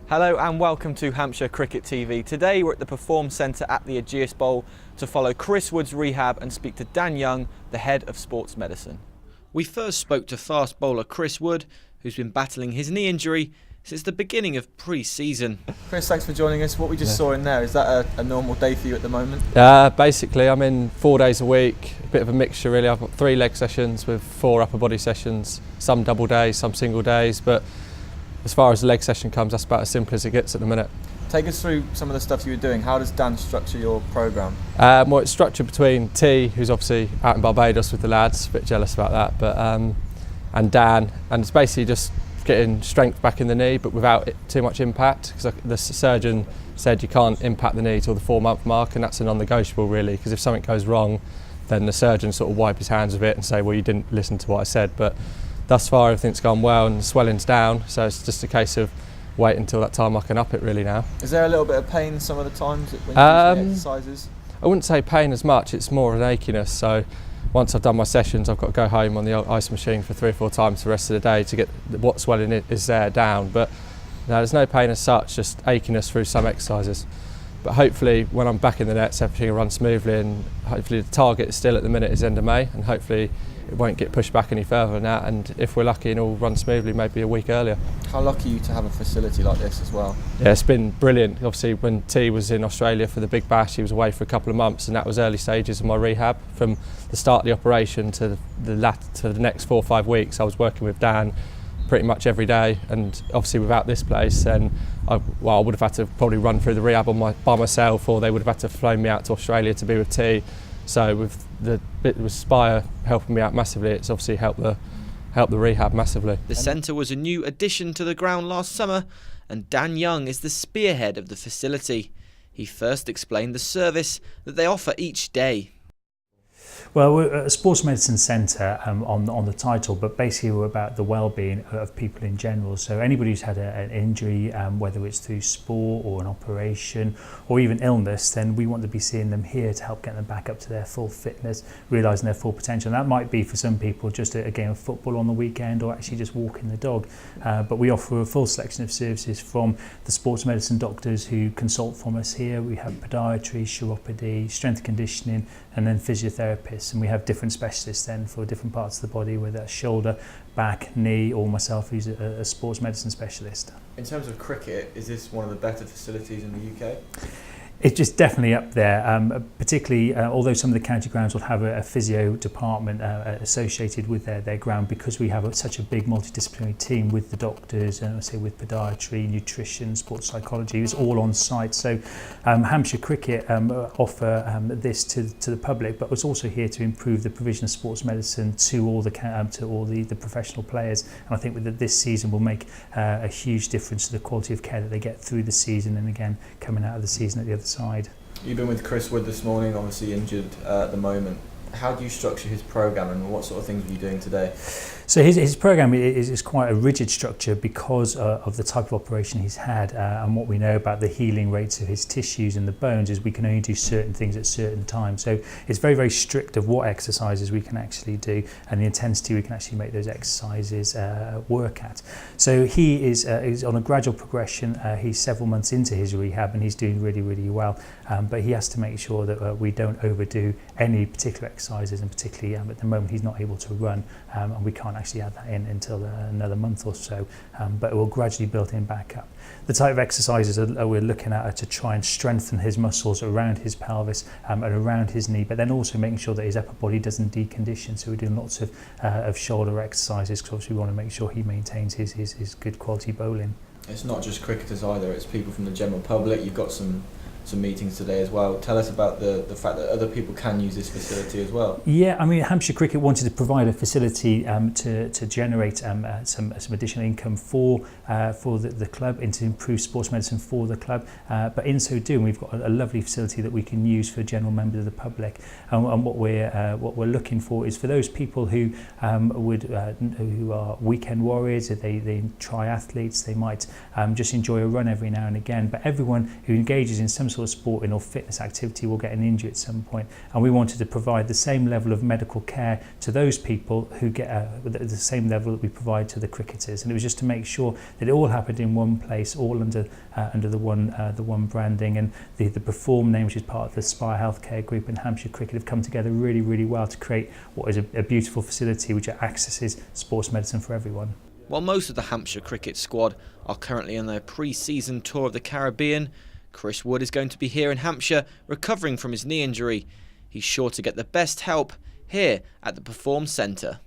Hello and welcome to Hampshire Cricket TV. Today we're at the Perform Centre at the Ageas Bowl to follow Chris Wood's rehab and speak to Dan Young, the head of sports medicine. We first spoke to fast bowler Chris Wood, who's been battling his knee injury since the beginning of pre-season. Chris, thanks for joining us. What we just saw in there, is that a normal day for you at the moment? Basically I'm in 4 days a week, a bit of a mixture really. I've got 3 leg sessions with 4 upper body sessions, some double days, some single days, but as far as the leg session comes, that's about as simple as it gets at the minute. Take us through some of the stuff you were doing. How does Dan structure your programme? Well, it's structured between T, who's obviously out in Barbados with the lads, a bit jealous about that, but and Dan, and it's basically just getting strength back in the knee, but without too much impact, because the surgeon said you can't impact the knee till the 4-month mark, and that's a non-negotiable really, because if something goes wrong, then the surgeon sort of wipe his hands of it and say, well, you didn't listen to what I said. But thus far everything's gone well and the swelling's down, so it's just a case of wait until that time I can up it really now. Is there a little bit of pain some of the times when you do the exercises? I wouldn't say pain as much, it's more of an achiness. So once I've done my sessions, I've got to go home on the ice machine for 3 or 4 times the rest of the day to get what swelling is there down. But no, there's no pain as such, just achiness through some exercises. But hopefully when I'm back in the nets, everything will run smoothly, and hopefully the target is still at the minute is end of May, and hopefully it won't get pushed back any further than that, and if we're lucky and all run smoothly, maybe a week earlier. How lucky are you to have a facility like this as well? Yeah, it's been brilliant. Obviously when T was in Australia for the Big Bash, he was away for a couple of months, and that was early stages of my rehab. From the start of the operation to the next 4 or 5 weeks, I was working with Dan pretty much every day, and obviously without this place, then I would have had to probably run through the rehab by myself, or they would have had to fly me out to Australia to be with T. So with the bit with Spire helping me out massively, it's obviously helped the rehab massively. The centre was a new addition to the ground last summer, and Dan Young is the spearhead of the facility. He first explained the service that they offer each day. Well, we're a sports medicine centre on the title, but basically we're about the well-being of people in general. So anybody who's had an injury, whether it's through sport or an operation or even illness, then we want to be seeing them here to help get them back up to their full fitness, realising their full potential. And that might be for some people just a game of football on the weekend, or actually just walking the dog. But we offer a full selection of services from the sports medicine doctors who consult from us here. We have podiatry, chiropody, strength conditioning, and then physiotherapists. And we have different specialists then for different parts of the body, whether that's shoulder, back, knee, or myself who's a sports medicine specialist. In terms of cricket, is this one of the better facilities in the UK? It's just definitely up there, particularly although some of the county grounds will have a physio department associated with their ground, because we have such a big multidisciplinary team with the doctors and say with podiatry, nutrition, sports psychology. It's all on site. So Hampshire Cricket offer this to the public, but was also here to improve the provision of sports medicine to all the professional players. And I think that this season will make a huge difference to the quality of care that they get through the season, and again coming out of the season at the other side. You've been with Chris Wood this morning, obviously injured at the moment. How do you structure his programme, and what sort of things are you doing today? So his programme is quite a rigid structure because of the type of operation he's had, and what we know about the healing rates of his tissues and the bones is we can only do certain things at certain times. So it's very, very strict of what exercises we can actually do and the intensity we can actually make those exercises work at. So he is on a gradual progression. He's several months into his rehab and he's doing really, really well. But he has to make sure that we don't overdo any particular exercises, and particularly at the moment he's not able to run, and we can't actually add that in until another month or so, but it will gradually build him back up. The type of exercises we're looking at are to try and strengthen his muscles around his pelvis and around his knee, but then also making sure that his upper body doesn't decondition. So we're doing lots of shoulder exercises, because obviously we want to make sure he maintains his good quality bowling. It's not just cricketers either, it's people from the general public. You've got some meetings today as well. Tell us about the fact that other people can use this facility as well. Yeah, I mean, Hampshire Cricket wanted to provide a facility to generate some additional income for the club and to improve sports medicine for the club. But in so doing, we've got a lovely facility that we can use for general members of the public. And what we're looking for is for those people who who are weekend warriors, they triathletes, they might just enjoy a run every now and again. But everyone who engages in some sort sort of sporting or fitness activity will get an injury at some point, and we wanted to provide the same level of medical care to those people who get the same level that we provide to the cricketers. And it was just to make sure that it all happened in one place, all under the one branding. And the Perform name, which is part of the Spire Healthcare Group and Hampshire Cricket, have come together really, really well to create what is a beautiful facility which accesses sports medicine for everyone. While most of the Hampshire cricket squad are currently on their pre-season tour of the Caribbean, Chris Wood is going to be here in Hampshire recovering from his knee injury. He's sure to get the best help here at the Perform Centre.